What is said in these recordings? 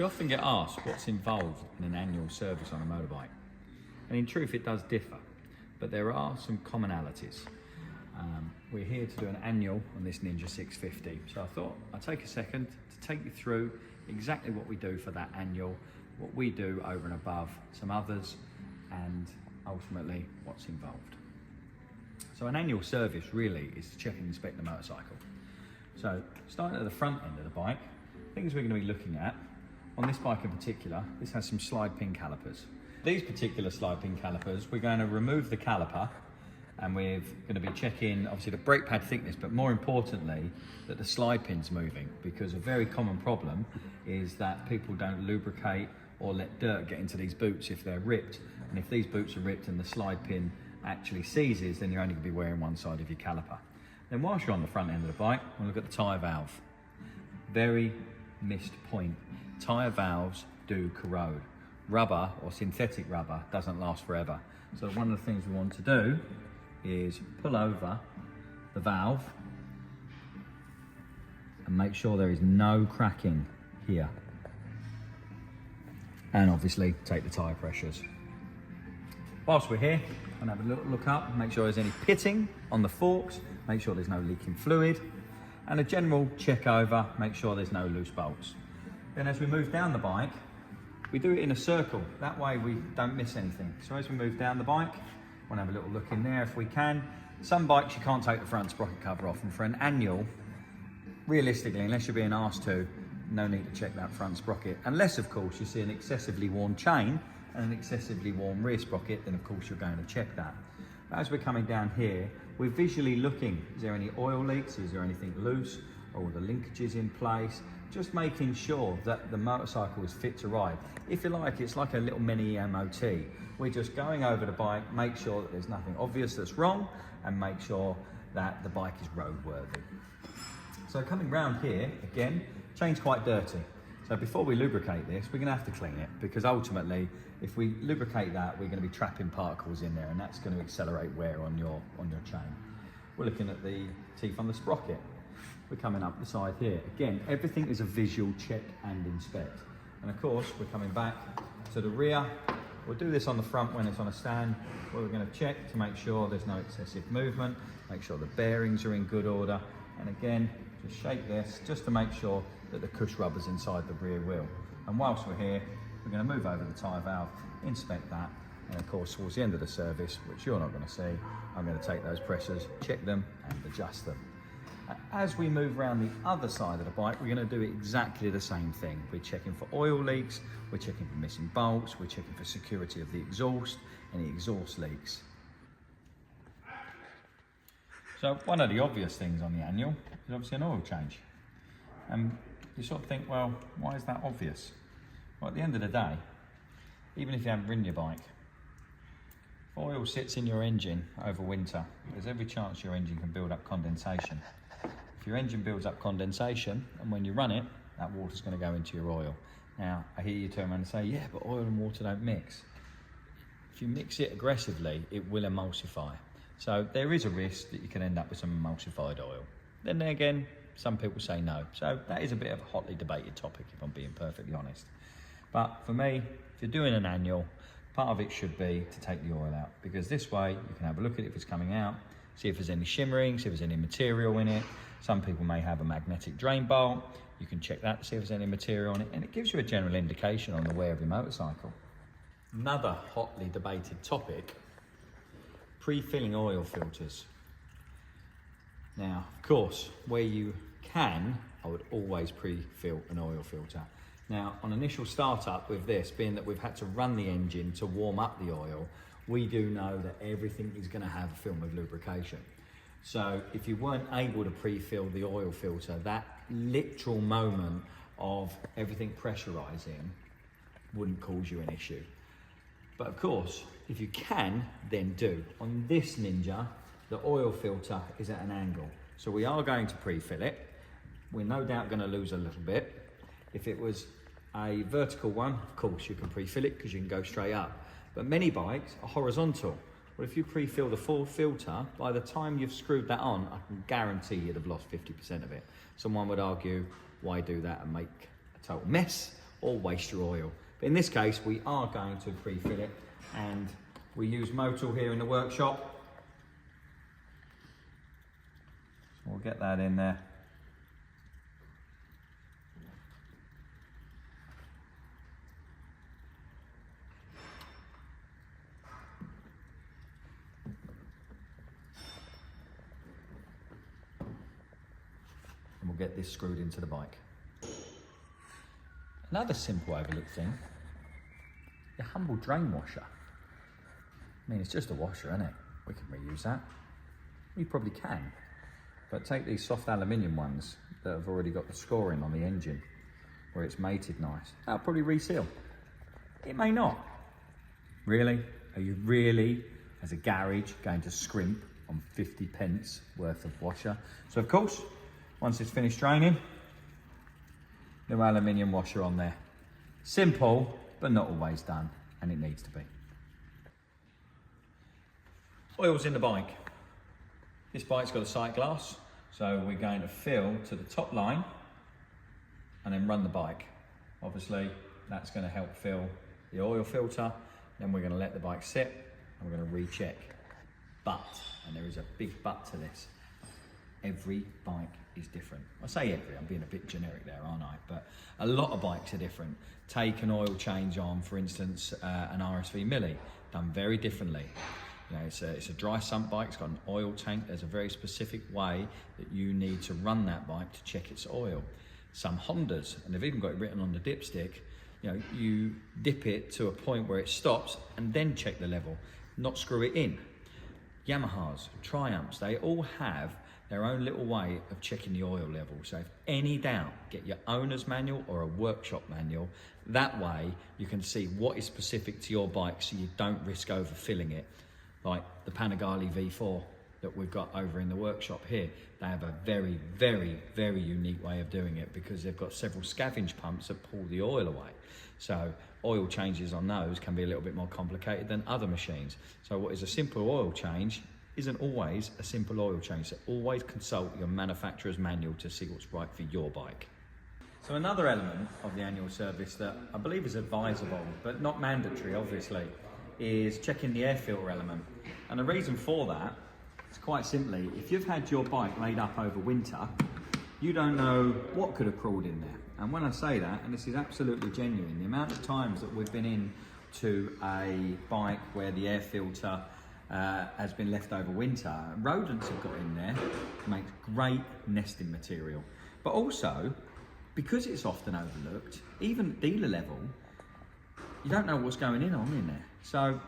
often get asked what's involved in an annual service on a motorbike. And in truth, it does differ, but there are some commonalities. We're here to do an annual on this Ninja 650. So I thought I'd take a second to take you through exactly what we do for that annual, what we do over and above some others, and ultimately what's involved. So an annual service really is to check and inspect the motorcycle. So starting at the front end of the bike, things we're going to be looking at, on this bike in particular, this has some slide pin calipers. These particular slide pin calipers, we're going to remove the caliper and we're going to be checking obviously the brake pad thickness, but more importantly that the slide pin's moving, because a very common problem is that people don't lubricate or let dirt get into these boots if they're ripped. And if these boots are ripped and the slide pin actually seizes, then you're only going to be wearing one side of your caliper. Then whilst you're on the front end of the bike, we'll look at the tyre valve. Very missed point. Tyre valves do corrode. Rubber or synthetic rubber doesn't last forever. So one of the things we want to do is pull over the valve and make sure there is no cracking here. And obviously take the tyre pressures. Whilst we're here, I'm gonna have a little look up, make sure there's any pitting on the forks, make sure there's no leaking fluid, and a general check over, make sure there's no loose bolts. Then as we move down the bike, we do it in a circle. That way we don't miss anything. So as we move down the bike, we'll have a little look in there if we can. Some bikes you can't take the front sprocket cover off, and for an annual, realistically, unless you're being asked to, no need to check that front sprocket. Unless of course you see an excessively worn chain and an excessively worn rear sprocket, then of course you're going to check that. But as we're coming down here, we're visually looking, is there any oil leaks, is there anything loose, are all the linkages in place, just making sure that the motorcycle is fit to ride. If you like, it's like a little mini MOT. We're just going over the bike, make sure that there's nothing obvious that's wrong, and make sure that the bike is roadworthy. So coming round here, again, chain's quite dirty. So before we lubricate this, we're gonna have to clean it, because ultimately, if we lubricate that, we're gonna be trapping particles in there, and that's gonna accelerate wear on your chain. We're looking at the teeth on the sprocket. We're coming up the side here. Again, everything is a visual check and inspect. And of course, we're coming back to the rear. We'll do this on the front when it's on a stand, where we're gonna check to make sure there's no excessive movement, make sure the bearings are in good order. And again, just shake this just to make sure that the cush rubber's inside the rear wheel. And whilst we're here, we're going to move over the tyre valve, inspect that, and of course towards the end of the service, which you're not going to see, I'm going to take those pressures, check them and adjust them. As we move around the other side of the bike, we're going to do exactly the same thing. We're checking for oil leaks, we're checking for missing bolts, we're checking for security of the exhaust, any exhaust leaks. So one of the obvious things on the annual is obviously an oil change. And you sort of think, well, why is that obvious? Well, at the end of the day, even if you haven't ridden your bike, if oil sits in your engine over winter, there's every chance your engine can build up condensation. If your engine builds up condensation, and when you run it, that water's going to go into your oil. Now, I hear you turn around and say, yeah, but oil and water don't mix. If you mix it aggressively, it will emulsify. So there is a risk that you can end up with some emulsified oil. Then again, some people say no. So that is a bit of a hotly debated topic, if I'm being perfectly honest. But for me, if you're doing an annual, part of it should be to take the oil out, because this way you can have a look at it if it's coming out, see if there's any shimmering, see if there's any material in it. Some people may have a magnetic drain bolt. You can check that to see if there's any material on it, and it gives you a general indication on the wear of your motorcycle. Another hotly debated topic, pre-filling oil filters. Now, of course, where you can, I would always pre-fill an oil filter. Now, on initial startup with this, being that we've had to run the engine to warm up the oil, we do know that everything is going to have a film of lubrication. So if you weren't able to pre-fill the oil filter, that literal moment of everything pressurizing wouldn't cause you an issue. But of course, if you can, then do. On this Ninja, the oil filter is at an angle. So we are going to pre-fill it. We're no doubt going to lose a little bit. If it was a vertical one, of course you can pre-fill it because you can go straight up. But many bikes are horizontal. Well, if you pre-fill the full filter, by the time you've screwed that on, I can guarantee you'd have lost 50% of it. Someone would argue, why do that and make a total mess? or waste your oil. But in this case, we are going to pre-fill it, and we use Motul here in the workshop. So we'll get that in there. And we'll get this screwed into the bike. Another simple overlooked thing, your humble drain washer. I mean, it's just a washer, isn't it? We can reuse that. We probably can. But take these soft aluminium ones that have already got the scoring on the engine, where it's mated nice. That'll probably reseal. It may not. Really? Are you really, as a garage, going to scrimp on 50 pence worth of washer? So of course, once it's finished draining, no aluminium washer on there. Simple, but not always done, and it needs to be. Oil's in the bike. This bike's got a sight glass, so we're going to fill to the top line and then run the bike. Obviously, that's going to help fill the oil filter. Then we're going to let the bike sit and we're going to recheck. But, and there is a big but to this, every bike is different. I say every, I'm being a bit generic there, aren't I? But a lot of bikes are different. Take an oil change on, for instance, an RSV Millie, done very differently. You know, it's a dry sump bike, it's got an oil tank. There's a very specific way that you need to run that bike to check its oil. Some Hondas, and they've even got it written on the dipstick, you know, you dip it to a point where it stops and then check the level, not screw it in. Yamahas, Triumphs, they all have their own little way of checking the oil level. So if any doubt, get your owner's manual or a workshop manual. That way you can see what is specific to your bike so you don't risk overfilling it. Like the Panigale V4 that we've got over in the workshop here. They have a very, very, very unique way of doing it because they've got several scavenge pumps that pull the oil away. So oil changes on those can be a little bit more complicated than other machines. So what is a simple oil change isn't always a simple oil change. So always consult your manufacturer's manual to see what's right for your bike. So another element of the annual service that I believe is advisable, but not mandatory obviously, is checking the air filter element. And the reason for that is quite simply, if you've had your bike laid up over winter, you don't know what could have crawled in there. And when I say that, and this is absolutely genuine, the amount of times that we've been in to a bike where the air filter has been left over winter, rodents have got in there, makes great nesting material. But also, because it's often overlooked, even at dealer level, you don't know what's going on in there. So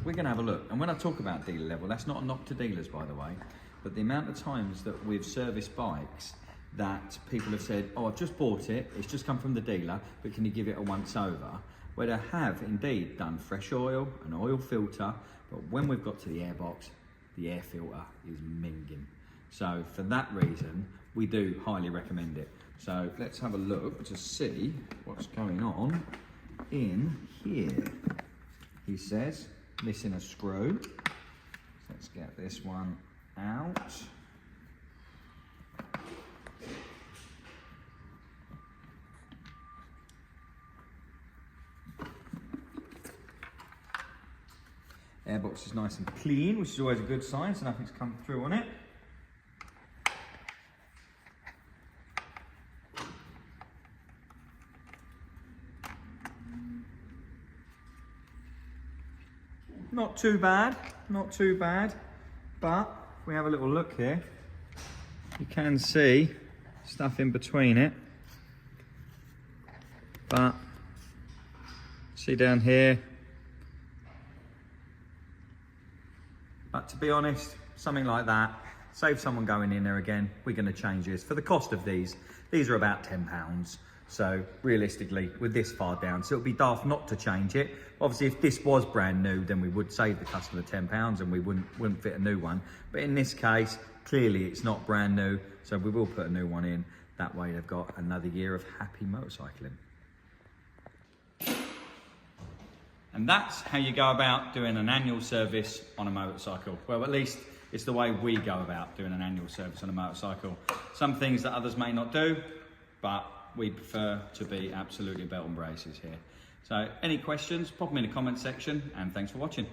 we're going to have a look. And when I talk about dealer level, that's not a knock to dealers, by the way, but the amount of times that we've serviced bikes that people have said, oh, I've just bought it, it's just come from the dealer, but can you give it a once over? Where they have indeed done fresh oil, an oil filter, but when we've got to the airbox, the air filter is minging. So for that reason, we do highly recommend it. So let's have a look to see what's going on in here. He says, missing a screw. So let's get this one out. Airbox is nice and clean, which is always a good sign, so nothing's come through on it. Not too bad, not too bad, but if we have a little look here, you can see stuff in between it. But see down here. But to be honest, something like that, save someone going in there again, we're going to change this. For the cost of these are about £10. So realistically, with this far down, so it would be daft not to change it. Obviously, if this was brand new, then we would save the customer £10 and we wouldn't fit a new one. But in this case, clearly it's not brand new, so we will put a new one in. That way they've got another year of happy motorcycling. And that's how you go about doing an annual service on a motorcycle. Well, at least it's the way we go about doing an annual service on a motorcycle. Some things that others may not do, but we prefer to be absolutely belt and braces here. So any questions, pop them in the comment section, and thanks for watching.